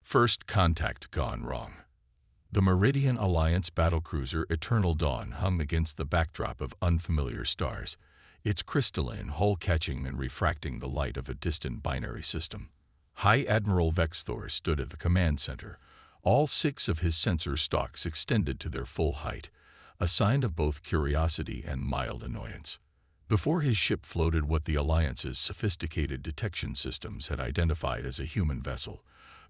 First contact gone wrong. The Meridian Alliance battlecruiser Eternal Dawn hung against the backdrop of unfamiliar stars, its crystalline hull catching and refracting the light of a distant binary system. High Admiral Vexthor stood at the command center, all 6 of his sensor stalks extended to their full height, a sign of both curiosity and mild annoyance. Before his ship floated what the Alliance's sophisticated detection systems had identified as a human vessel,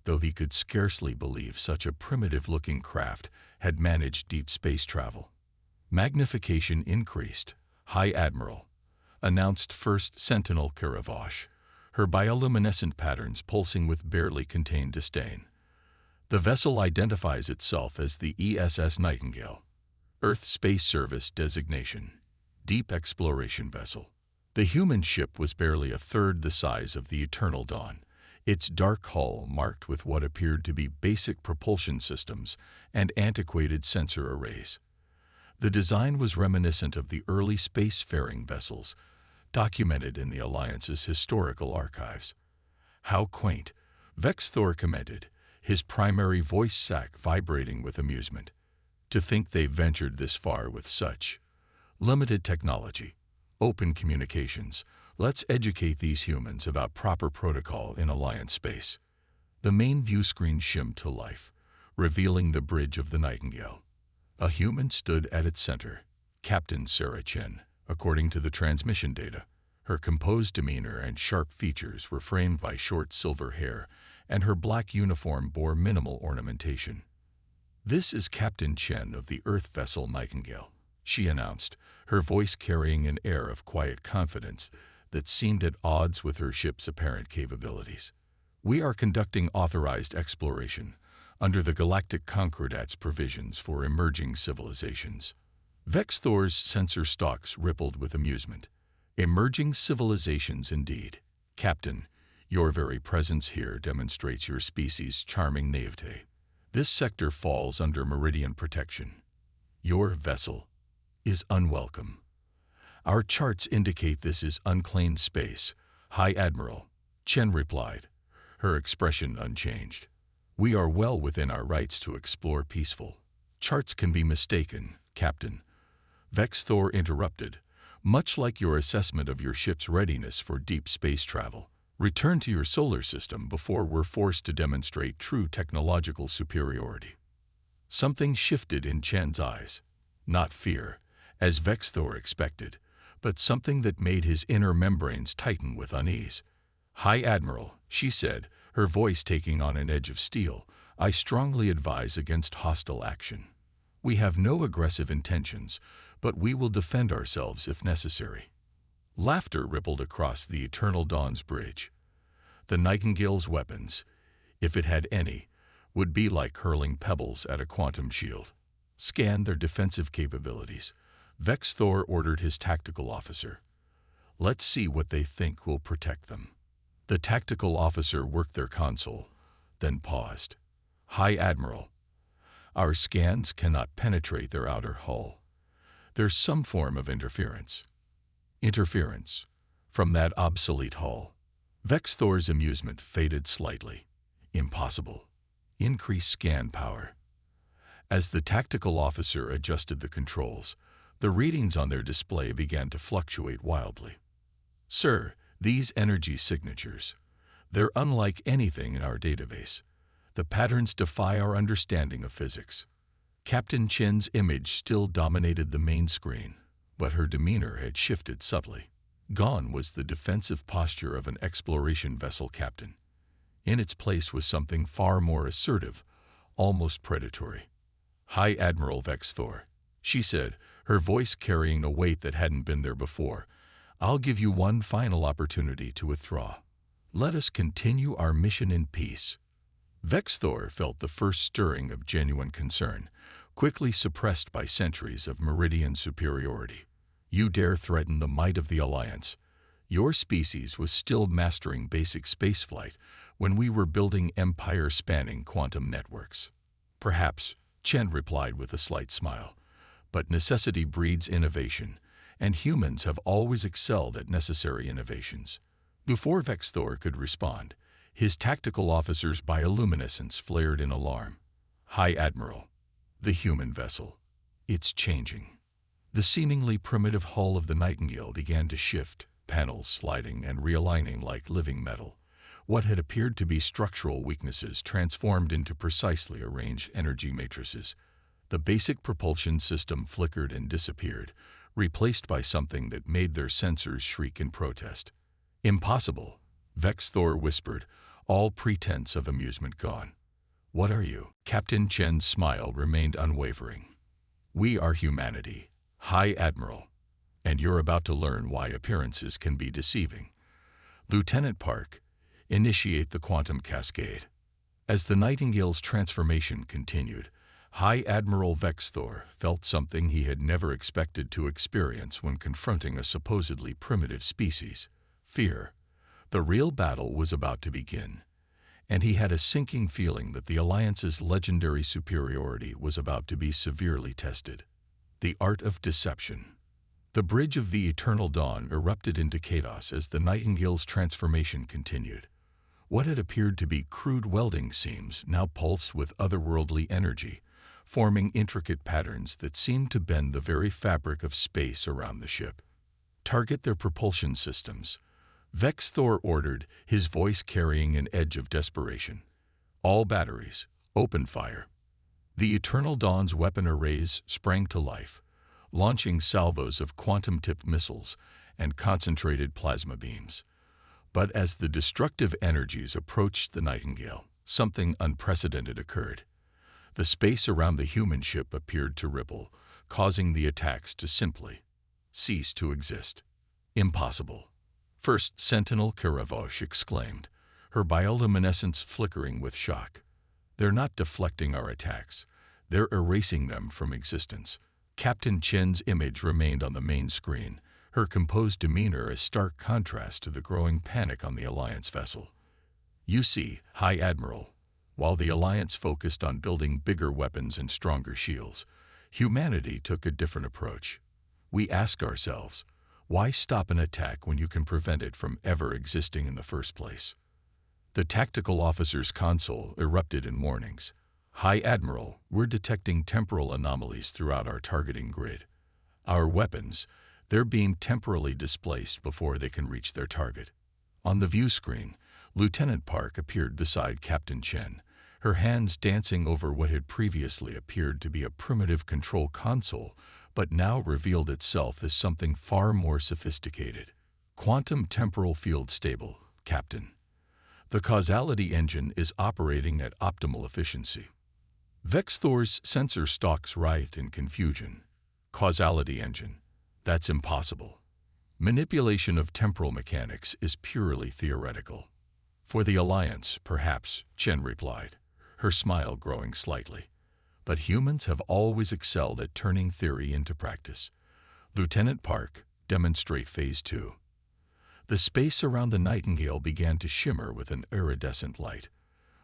though he could scarcely believe such a primitive-looking craft had managed deep space travel. Magnification increased. High Admiral announced First Sentinel Karavosh, her bioluminescent patterns pulsing with barely contained disdain. The vessel identifies itself as the ESS Nightingale, Earth Space Service designation, deep exploration vessel. The human ship was barely a third the size of the Eternal Dawn, its dark hull marked with what appeared to be basic propulsion systems and antiquated sensor arrays. The design was reminiscent of the early spacefaring vessels documented in the Alliance's historical archives. "How quaint," Vexthor commented, his primary voice sac vibrating with amusement. "To think they ventured this far with such limited technology, open communications. Let's educate these humans about proper protocol in Alliance space." The main view screen shimmed to life, revealing the bridge of the Nightingale. A human stood at its center, Captain Sarah Chen. According to the transmission data, her composed demeanor and sharp features were framed by short silver hair, and her black uniform bore minimal ornamentation. "This is Captain Chen of the Earth vessel Nightingale," she announced, her voice carrying an air of quiet confidence that seemed at odds with her ship's apparent capabilities. "We are conducting authorized exploration under the Galactic Concordats provisions for emerging civilizations." Vexthor's sensor stalks rippled with amusement. "Emerging civilizations indeed. Captain, your very presence here demonstrates your species' charming naivete. This sector falls under Meridian protection. Your vessel is unwelcome. Our charts indicate this is unclaimed space." "High Admiral," Chen replied, her expression unchanged. "We are well within our rights to explore peaceful." "Charts can be mistaken, Captain," Vexthor interrupted, "much like your assessment of your ship's readiness for deep space travel. Return to your solar system before we're forced to demonstrate true technological superiority." Something shifted in Chen's eyes. Not fear, as Vexthor expected, but something that made his inner membranes tighten with unease. "High Admiral," she said, her voice taking on an edge of steel, "I strongly advise against hostile action. We have no aggressive intentions, but we will defend ourselves if necessary." Laughter rippled across the Eternal Dawn's bridge. The Nightingale's weapons, if it had any, would be like hurling pebbles at a quantum shield. "Scan their defensive capabilities," Vexthor ordered his tactical officer. "Let's see what they think will protect them." The tactical officer worked their console, then paused. "High Admiral, our scans cannot penetrate their outer hull. There's some form of interference." "Interference? From that obsolete hull?" Vexthor's amusement faded slightly. "Impossible. Increase scan power." As the tactical officer adjusted the controls, the readings on their display began to fluctuate wildly. "Sir, these energy signatures, they're unlike anything in our database. The patterns defy our understanding of physics." Captain Chen's image still dominated the main screen, but her demeanor had shifted subtly. Gone was the defensive posture of an exploration vessel captain. In its place was something far more assertive, almost predatory. "High Admiral Vexthor," she said, her voice carrying a weight that hadn't been there before, "I'll give you one final opportunity to withdraw. Let us continue our mission in peace." Vexthor felt the first stirring of genuine concern, quickly suppressed by centuries of Meridian superiority. "You dare threaten the might of the Alliance? Your species was still mastering basic spaceflight when we were building empire-spanning quantum networks." "Perhaps," Chen replied with a slight smile, "but necessity breeds innovation, and humans have always excelled at necessary innovations." Before Vexthor could respond, His tactical officer's bioluminescence flared in alarm. "High Admiral, the human vessel. It's changing." The seemingly primitive hull of the Nightingale began to shift, panels sliding and realigning like living metal. What had appeared to be structural weaknesses transformed into precisely arranged energy matrices. The basic propulsion system flickered and disappeared, replaced by something that made their sensors shriek in protest. "Impossible," Vex Thor whispered, all pretense of amusement gone. "What are you?" Captain Chen's smile remained unwavering. "We are humanity, High Admiral, and you're about to learn why appearances can be deceiving. Lieutenant Park, initiate the quantum cascade." As the Nightingale's transformation continued, High Admiral Vex Thor felt something he had never expected to experience when confronting a supposedly primitive species: fear. The real battle was about to begin, and he had a sinking feeling that the Alliance's legendary superiority was about to be severely tested. The art of deception. The bridge of the Eternal Dawn erupted into chaos as the Nightingale's transformation continued. What had appeared to be crude welding seams now pulsed with otherworldly energy, forming intricate patterns that seemed to bend the very fabric of space around the ship. "Target their propulsion systems," Vex Thor ordered, his voice carrying an edge of desperation. "All batteries, open fire." The Eternal Dawn's weapon arrays sprang to life, launching salvos of quantum-tipped missiles and concentrated plasma beams. But as the destructive energies approached the Nightingale, something unprecedented occurred. The space around the human ship appeared to ripple, causing the attacks to simply cease to exist. "Impossible," First Sentinel Karavosh exclaimed, her bioluminescence flickering with shock. "They're not deflecting our attacks. They're erasing them from existence." Captain Chen's image remained on the main screen, her composed demeanor a stark contrast to the growing panic on the Alliance vessel. "You see, High Admiral, while the Alliance focused on building bigger weapons and stronger shields, humanity took a different approach. We ask ourselves, why stop an attack when you can prevent it from ever existing in the first place?" The tactical officer's console erupted in warnings. "High Admiral, we're detecting temporal anomalies throughout our targeting grid. Our weapons, they're being temporally displaced before they can reach their target." On the view screen, Lieutenant Park appeared beside Captain Chen, her hands dancing over what had previously appeared to be a primitive control console, but now revealed itself as something far more sophisticated. "Quantum temporal field stable, Captain. The causality engine is operating at optimal efficiency." Vex Thor's sensor stalks writhed in confusion. "Causality engine? That's impossible. Manipulation of temporal mechanics is purely theoretical." "For the Alliance, perhaps," Chen replied, her smile growing slightly. "But humans have always excelled at turning theory into practice. Lieutenant Park, demonstrate Phase 2. The space around the Nightingale began to shimmer with an iridescent light.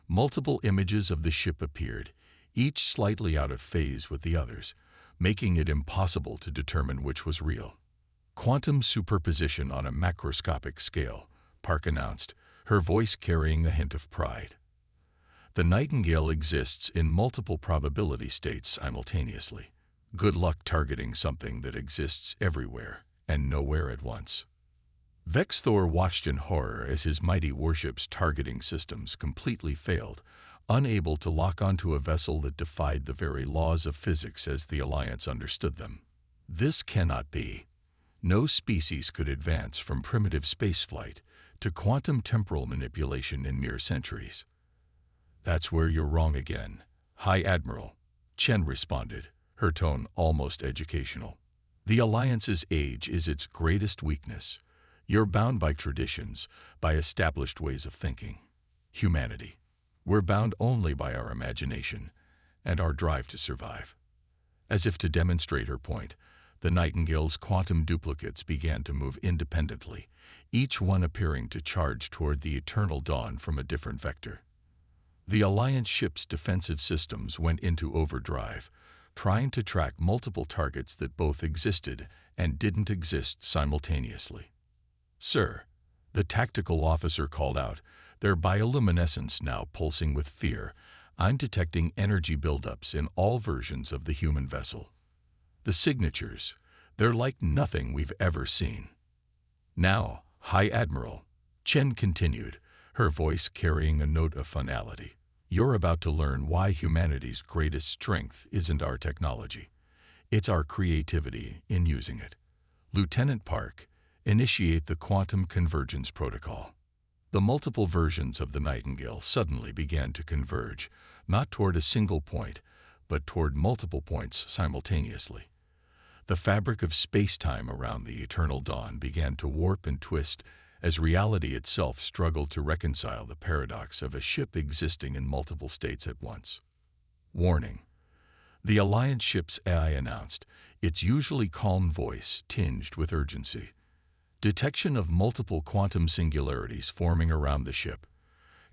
Multiple images of the ship appeared, each slightly out of phase with the others, making it impossible to determine which was real. "Quantum superposition on a macroscopic scale," Park announced, her voice carrying a hint of pride. "The Nightingale exists in multiple probability states simultaneously. Good luck targeting something that exists everywhere and nowhere at once." Vex Thor watched in horror as his mighty warship's targeting systems completely failed, unable to lock onto a vessel that defied the very laws of physics as the Alliance understood them. "This cannot be. No species could advance from primitive spaceflight to quantum temporal manipulation in mere centuries." "That's where you're wrong again, High Admiral," Chen responded, her tone almost educational. "The Alliance's age is its greatest weakness. You're bound by traditions, by established ways of thinking. Humanity, we're bound only by our imagination and our drive to survive." As if to demonstrate her point, the Nightingale's quantum duplicates began to move independently, each one appearing to charge toward the Eternal Dawn from a different vector. The Alliance ship's defensive systems went into overdrive, trying to track multiple targets that both existed and didn't exist simultaneously. "Sir," the tactical officer called out, their bioluminescence now pulsing with fear. I'm detecting energy buildups in all versions of the human vessel. The signatures, they're like nothing we've ever seen. Now, High Admiral, Chen continued, her voice carrying a note of finality. You're about to learn why humanity's greatest strength isn't our technology. It's our creativity in using it. Lieutenant Park, initiate the Quantum Convergence Protocol. The multiple versions of the Nightingale suddenly began to converge, not toward a single point, but toward multiple points simultaneously. The fabric of space-time around the eternal dawn began to warp and twist as reality itself struggled to reconcile the paradox of a ship existing in multiple states at once. Warning. The Alliance ship's AI announced, its usually calm voice tinged with urgency. Detection of multiple quantum singularities forming around the ship.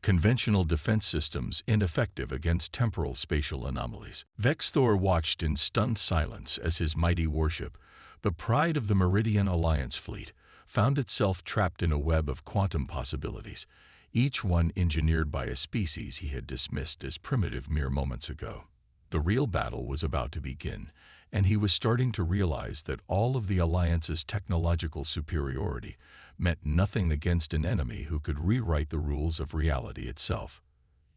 Conventional defense systems ineffective against temporal spatial anomalies. Vexthor watched in stunned silence as his mighty warship, the pride of the Meridian Alliance fleet, found itself trapped in a web of quantum possibilities, each one engineered by a species he had dismissed as primitive mere moments ago. The real battle was about to begin, and he was starting to realize that all of the Alliance's technological superiority meant nothing against an enemy who could rewrite the rules of reality itself.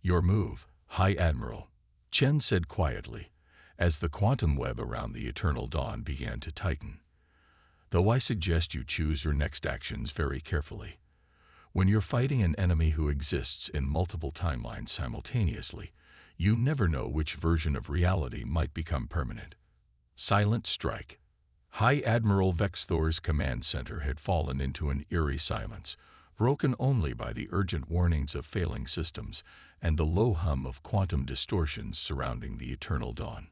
Your move, High Admiral, Chen said quietly, as the quantum web around the eternal dawn began to tighten. Though I suggest you choose your next actions very carefully. When you're fighting an enemy who exists in multiple timelines simultaneously, you never know which version of reality might become permanent. Silent strike. High Admiral Vexthor's command center had fallen into an eerie silence, broken only by the urgent warnings of failing systems and the low hum of quantum distortions surrounding the eternal dawn.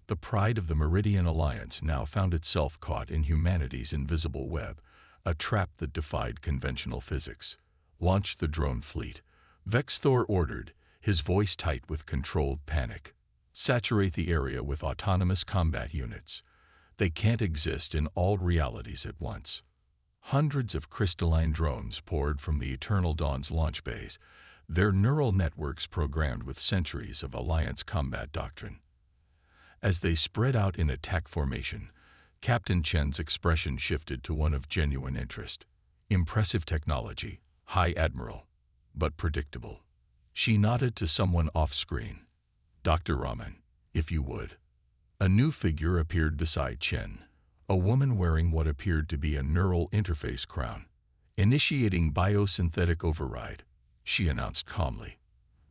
The pride of the Meridian Alliance now found itself caught in humanity's invisible web, a trap that defied conventional physics. Launch the drone fleet, Vexthor ordered, his voice tight with controlled panic. Saturate the area with autonomous combat units. They can't exist in all realities at once. Hundreds of crystalline drones poured from the Eternal Dawn's launch bays, their neural networks programmed with centuries of Alliance combat doctrine. As they spread out in attack formation, Captain Chen's expression shifted to one of genuine interest. Impressive technology, High Admiral, but predictable. She nodded to someone off-screen. Dr. Raman, if you would. A new figure appeared beside Chen, a woman wearing what appeared to be a neural interface crown. Initiating biosynthetic override, she announced calmly.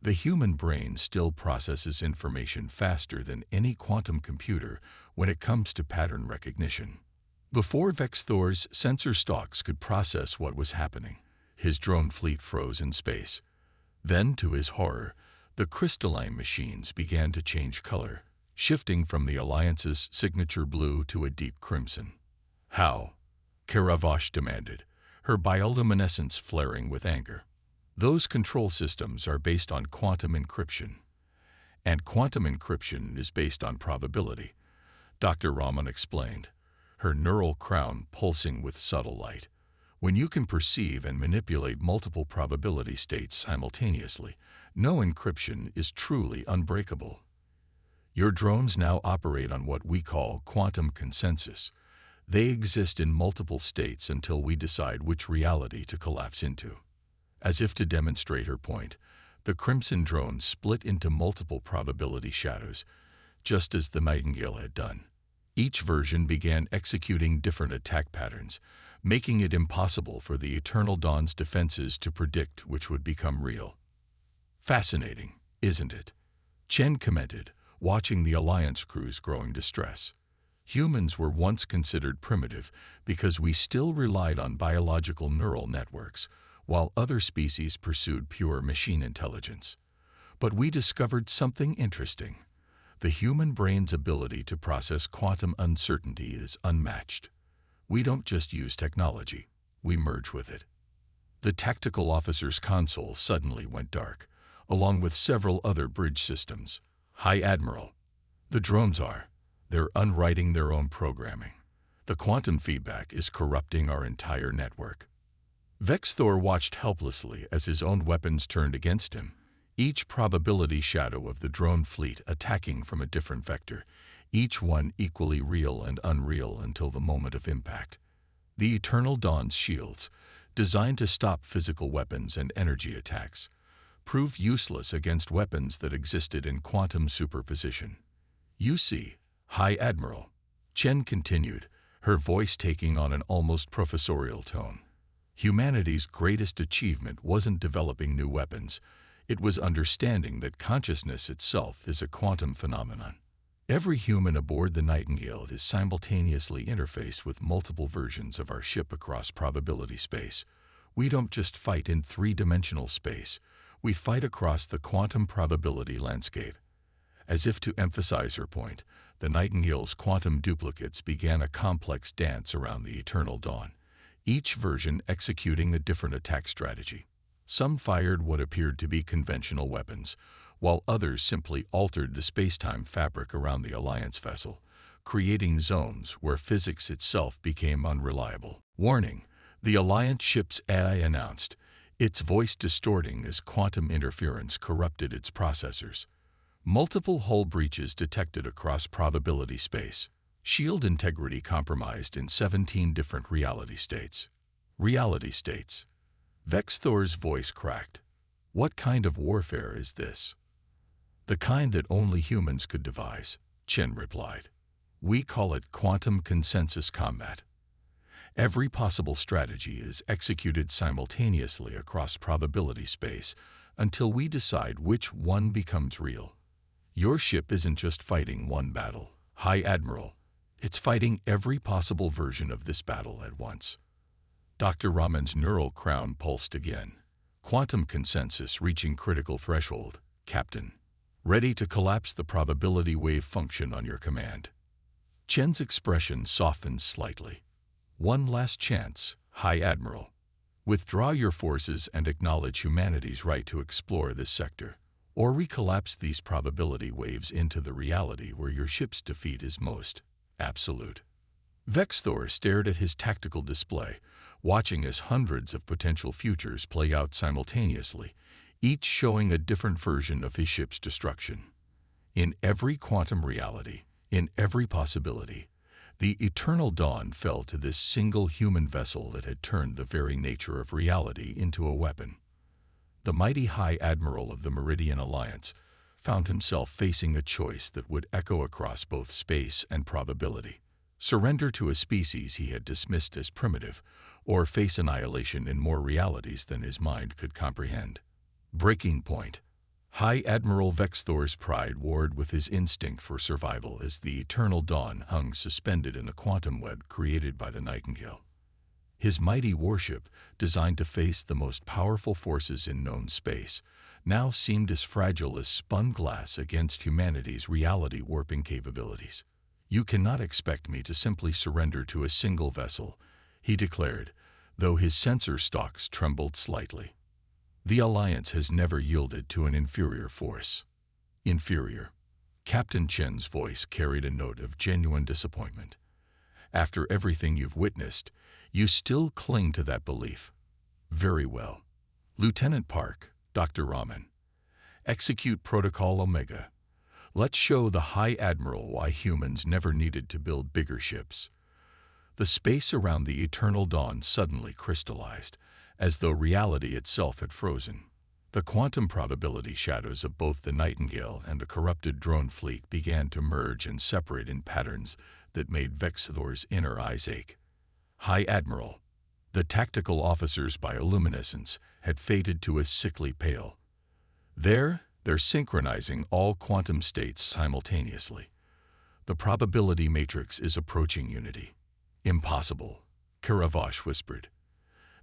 The human brain still processes information faster than any quantum computer when it comes to pattern recognition. Before Vexthor's sensor stalks could process what was happening, his drone fleet froze in space. Then, to his horror, the crystalline machines began to change color, shifting from the Alliance's signature blue to a deep crimson. How? Karavash demanded, her bioluminescence flaring with anger. Those control systems are based on quantum encryption. And quantum encryption is based on probability, Dr. Raman explained, her neural crown pulsing with subtle light. When you can perceive and manipulate multiple probability states simultaneously, no encryption is truly unbreakable. Your drones now operate on what we call quantum consensus. They exist in multiple states until we decide which reality to collapse into. As if to demonstrate her point, the Crimson drone split into multiple probability shadows, just as the Nightingale had done. Each version began executing different attack patterns, making it impossible for the Eternal Dawn's defenses to predict which would become real. Fascinating, isn't it? Chen commented, watching the Alliance crew's growing distress. Humans were once considered primitive because we still relied on biological neural networks, while other species pursued pure machine intelligence. But we discovered something interesting. The human brain's ability to process quantum uncertainty is unmatched. We don't just use technology, we merge with it. The tactical officer's console suddenly went dark, along with several other bridge systems. High Admiral, the drones they're unwriting their own programming. The quantum feedback is corrupting our entire network. Vexthor watched helplessly as his own weapons turned against him, each probability shadow of the drone fleet attacking from a different vector, each one equally real and unreal until the moment of impact. The Eternal Dawn's shields, designed to stop physical weapons and energy attacks, proved useless against weapons that existed in quantum superposition. "You see, High Admiral," Chen continued, her voice taking on an almost professorial tone. "Humanity's greatest achievement wasn't developing new weapons. It was understanding that consciousness itself is a quantum phenomenon. Every human aboard the Nightingale is simultaneously interfaced with multiple versions of our ship across probability space. We don't just fight in three-dimensional space. We fight across the quantum probability landscape." As if to emphasize her point, the Nightingale's quantum duplicates began a complex dance around the Eternal Dawn, each version executing a different attack strategy. Some fired what appeared to be conventional weapons, while others simply altered the space-time fabric around the Alliance vessel, creating zones where physics itself became unreliable. "Warning," the Alliance ship's AI announced, its voice distorting as quantum interference corrupted its processors. Multiple hull breaches detected across probability space. Shield integrity compromised in 17 different reality states. Reality states. Vexthor's voice cracked. "What kind of warfare is this?" "The kind that only humans could devise," Chen replied. "We call it quantum consensus combat. Every possible strategy is executed simultaneously across probability space until we decide which one becomes real. Your ship isn't just fighting one battle, High Admiral. It's fighting every possible version of this battle at once." Dr. Raman's neural crown pulsed again. "Quantum consensus reaching critical threshold, Captain. Ready to collapse the probability wave function on your command." Chen's expression softened slightly. "One last chance, High Admiral. Withdraw your forces and acknowledge humanity's right to explore this sector, or we collapse these probability waves into the reality where your ship's defeat is most absolute." Vexthor stared at his tactical display, watching as hundreds of potential futures play out simultaneously, each showing a different version of his ship's destruction. In every quantum reality, in every possibility, the Eternal Dawn fell to this single human vessel that had turned the very nature of reality into a weapon. The mighty High Admiral of the Meridian Alliance found himself facing a choice that would echo across both space and probability: surrender to a species he had dismissed as primitive, or face annihilation in more realities than his mind could comprehend. Breaking point. High Admiral Vexthor's pride warred with his instinct for survival as the Eternal Dawn hung suspended in the quantum web created by the Nightingale. His mighty warship, designed to face the most powerful forces in known space, now seemed as fragile as spun glass against humanity's reality-warping capabilities. "You cannot expect me to simply surrender to a single vessel," he declared, though his sensor stalks trembled slightly. "The Alliance has never yielded to an inferior force." "Inferior?" Captain Chen's voice carried a note of genuine disappointment. "After everything you've witnessed, you still cling to that belief. Very well. Lieutenant Park, Dr. Raman. Execute Protocol Omega. Let's show the High Admiral why humans never needed to build bigger ships." The space around the Eternal Dawn suddenly crystallized, as though reality itself had frozen. The quantum probability shadows of both the Nightingale and the corrupted drone fleet began to merge and separate in patterns that made Vexthor's inner eyes ache. "High Admiral." The tactical officer's bioluminescence had faded to a sickly pale. They're synchronizing all quantum states simultaneously. The probability matrix is approaching unity. "Impossible," Karavash whispered.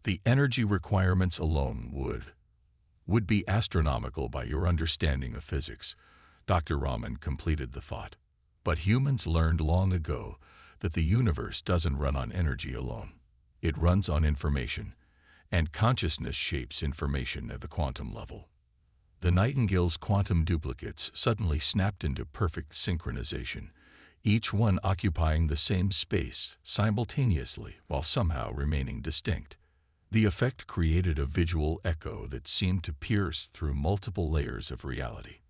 "The energy requirements alone would be astronomical by your understanding of physics." Dr. Raman completed the thought. "But humans learned long ago that the universe doesn't run on energy alone. It runs on information, and consciousness shapes information at the quantum level." The Nightingale's quantum duplicates suddenly snapped into perfect synchronization, each one occupying the same space simultaneously while somehow remaining distinct. The effect created a visual echo that seemed to pierce through multiple layers of reality.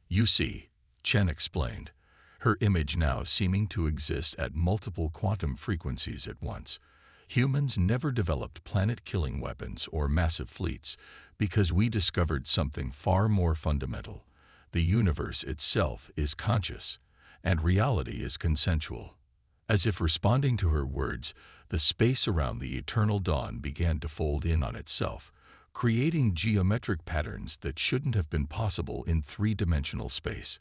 "You see," Chen explained, her image now seeming to exist at multiple quantum frequencies at once. "Humans never developed planet-killing weapons or massive fleets because we discovered something far more fundamental. The universe itself is conscious, and reality is consensual." As if responding to her words, the space around the eternal dawn began to fold in on itself, creating geometric patterns that shouldn't have been possible in three-dimensional space.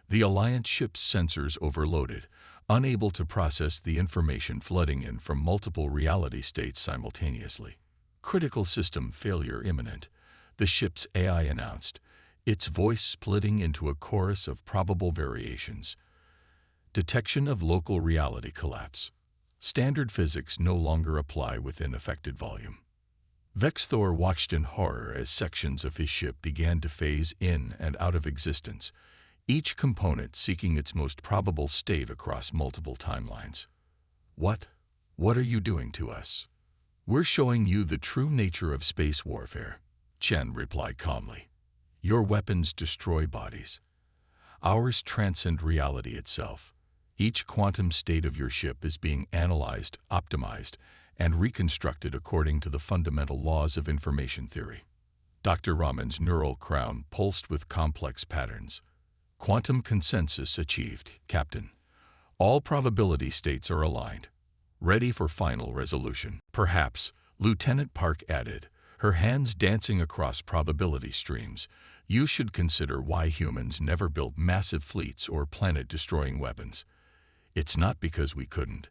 The Alliance ship's sensors overloaded, unable to process the information flooding in from multiple reality states simultaneously. "Critical system failure imminent," the ship's AI announced, its voice splitting into a chorus of probable variations. "Detection of local reality collapse. Standard physics no longer apply within affected volume." Vexthor watched in horror as sections of his ship began to phase in and out of existence, each component seeking its most probable state across multiple timelines. What are you doing to us?" "We're showing you the true nature of space warfare," Chen replied calmly. "Your weapons destroy bodies. Ours transcend reality itself. Each quantum state of your ship is being analyzed, optimized, and reconstructed according to the fundamental laws of information theory." Dr. Raman's neural crown pulsed with complex patterns. "Quantum consensus achieved, Captain. All probability states are aligned, ready for final resolution." "Perhaps," Lieutenant Park added, her hands dancing across probability streams, "you should consider why humans never built massive fleets or planet-destroying weapons. It's not because we couldn't.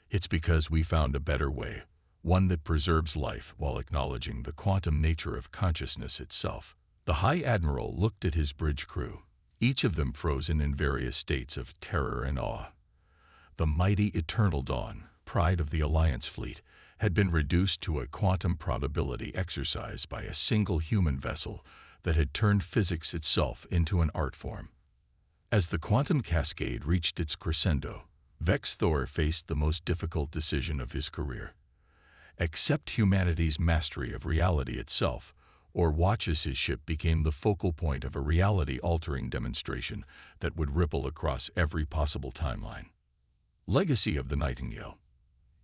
It's because we found a better way, one that preserves life while acknowledging the quantum nature of consciousness itself." The High Admiral looked at his bridge crew, each of them frozen in various states of terror and awe. The mighty Eternal Dawn, pride of the Alliance fleet, had been reduced to a quantum probability exercise by a single human vessel that had turned physics itself into an art form. As the quantum cascade reached its crescendo, Vexthor faced the most difficult decision of his career. Accept humanity's mastery of reality itself, or watch as his ship became the focal point of a reality-altering demonstration that would ripple across every possible timeline. Legacy of the Nightingale.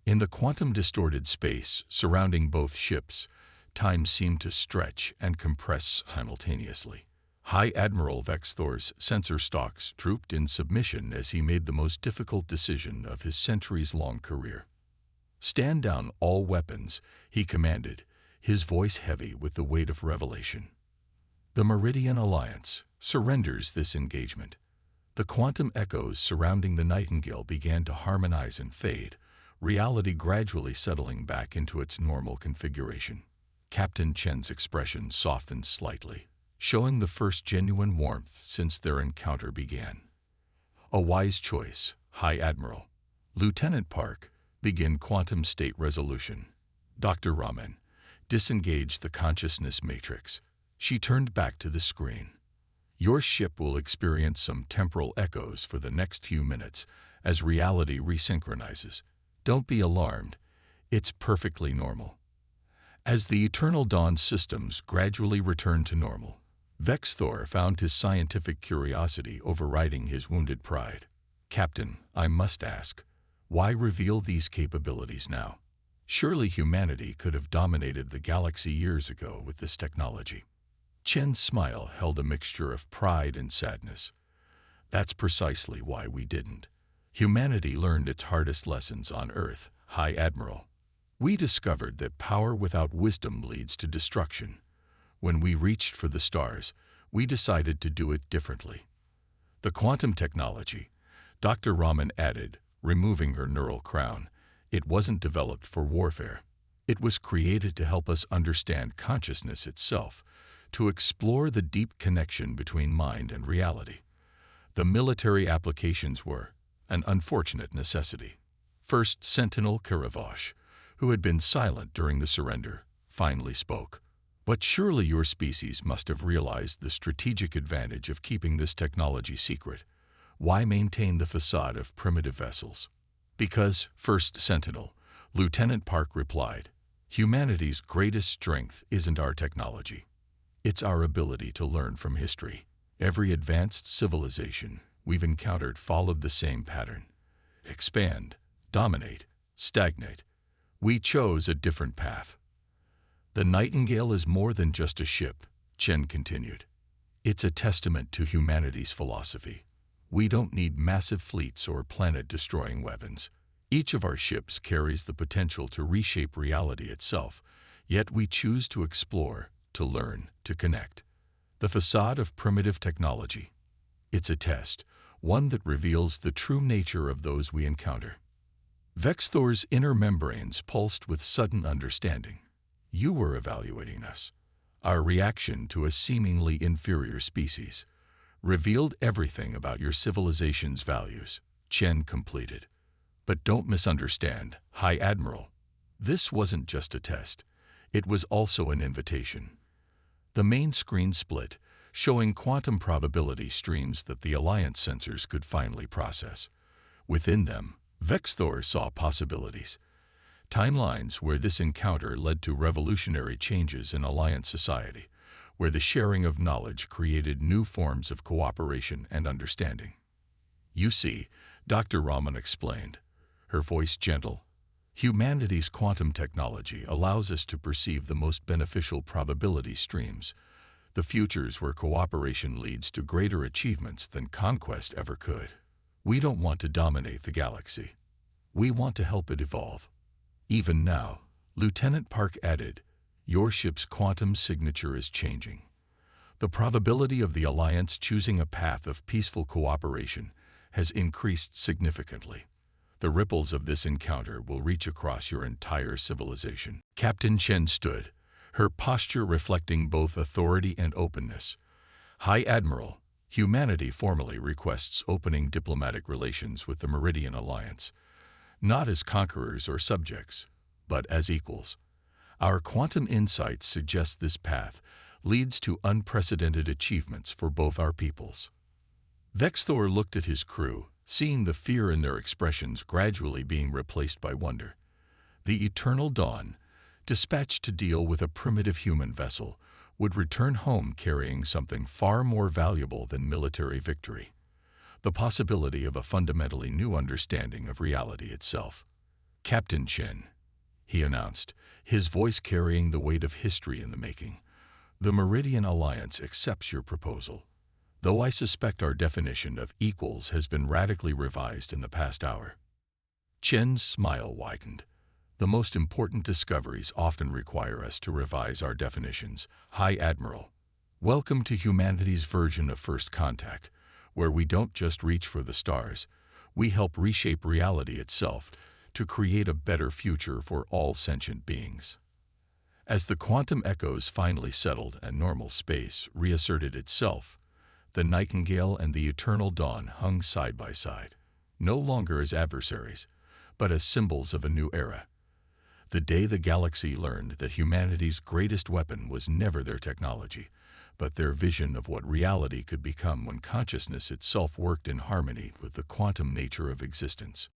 In the quantum-distorted space surrounding both ships, time seemed to stretch and compress simultaneously. High Admiral Vexthor's sensor stalks drooped in submission as he made the most difficult decision of his centuries-long career. "Stand down all weapons," he commanded, his voice heavy with the weight of revelation. "The Meridian Alliance surrenders this engagement." The quantum echoes surrounding the Nightingale began to harmonize and fade, reality gradually settling back into its normal configuration. Captain Chen's expression softened slightly, showing the first genuine warmth since their encounter began. "A wise choice, High Admiral." Lieutenant Park, begin quantum state resolution. Dr. Raman, disengage the consciousness matrix. She turned back to the screen. "Your ship will experience some temporal echoes for the next few minutes as reality resynchronizes. Don't be alarmed. It's perfectly normal." As the Eternal Dawn systems gradually returned to normal, Vexthor found his scientific curiosity overriding his wounded pride. "Captain, I must ask, why reveal these capabilities now? Surely humanity could have dominated the galaxy years ago with this technology." Chen's smile held a mixture of pride and sadness. "That's precisely why we didn't. Humanity learned its hardest lessons on Earth, High Admiral. We discovered that power without wisdom leads to destruction. When we reached for the stars, we decided to do it differently." "The quantum technology," Dr. Raman added, removing her neural crown, "it wasn't developed for warfare. It was created to help us understand consciousness itself, to explore the deep connection between mind and reality. The military applications were an unfortunate necessity." First Sentinel Karavosh, who had been silent during the surrender, finally spoke. "But surely your species must have realized the strategic advantage of keeping this technology secret. Why maintain the facade of primitive vessels?" "Because, First Sentinel," Lieutenant Park replied, Humanity's greatest strength isn't our technology. It's our ability to learn from history. Every advanced civilization we've encountered followed the same pattern. Expand, dominate, stagnate. We chose a different path. The Nightingale is more than just a ship, Chen continued. It's a testament to humanity's philosophy. We don't need massive fleets or planet-destroying weapons. Each of our ships carries the potential to reshape reality itself, yet we choose to explore, to learn, to connect. The facade of primitive technology. It's a test, one that reveals the true nature of those we encounter. Vexthor's inner membranes pulsed with sudden understanding. You were evaluating us. Our reaction to a seemingly inferior species revealed everything about your civilization's values, Chen completed. But don't misunderstand, High Admiral. This wasn't just a test. It was also an invitation. The main screen split, showing quantum probability streams that the Alliance sensors could finally process. Within them, Vexthor saw possibilities. Timelines where this encounter led to revolutionary changes in Alliance society, where the sharing of knowledge created new forms of cooperation and understanding. You see, Dr. Raman explained, her voice gentle, humanity's quantum technology allows us to perceive the most beneficial probability streams, the futures where cooperation leads to greater achievements than conquest ever could. We don't want to dominate the galaxy. We want to help it evolve. Even now, Lieutenant Park added, your ship's quantum signature is changing. The probability of the Alliance choosing a path of peaceful cooperation has increased significantly. The ripples of this encounter will reach across your entire civilization. Captain Chen stood, her posture reflecting both authority and openness. High Admiral, humanity formally requests opening diplomatic relations with the Meridian Alliance, not as conquerors or subjects, but as equals. Our quantum insights suggest this path leads to unprecedented achievements for both our peoples. Vexthor looked at his crew, seeing the fear in their expressions gradually being replaced by wonder. The Eternal Dawn, dispatched to deal with a primitive human vessel, would return home carrying something far more valuable than military victory. The possibility of a fundamentally new understanding of reality itself. Captain Chen, he announced, his voice carrying the weight of history in the making. The Meridian Alliance accepts your proposal. Though I suspect our definition of equals has been radically revised in the past hour. Chen's smile widened. The most important discoveries often require us to revise our definitions, High Admiral. Welcome to humanity's version of First Contact, where we don't just reach for the stars, we help reshape reality itself to create a better future for all sentient beings. As the quantum echoes finally settled and normal space reasserted itself, the Nightingale and the Eternal Dawn hung side by side, no longer as adversaries, but as symbols of a new era. The day the galaxy learned that humanity's greatest weapon was never their technology, but their vision of what reality could become when consciousness itself worked in harmony with the quantum nature of existence.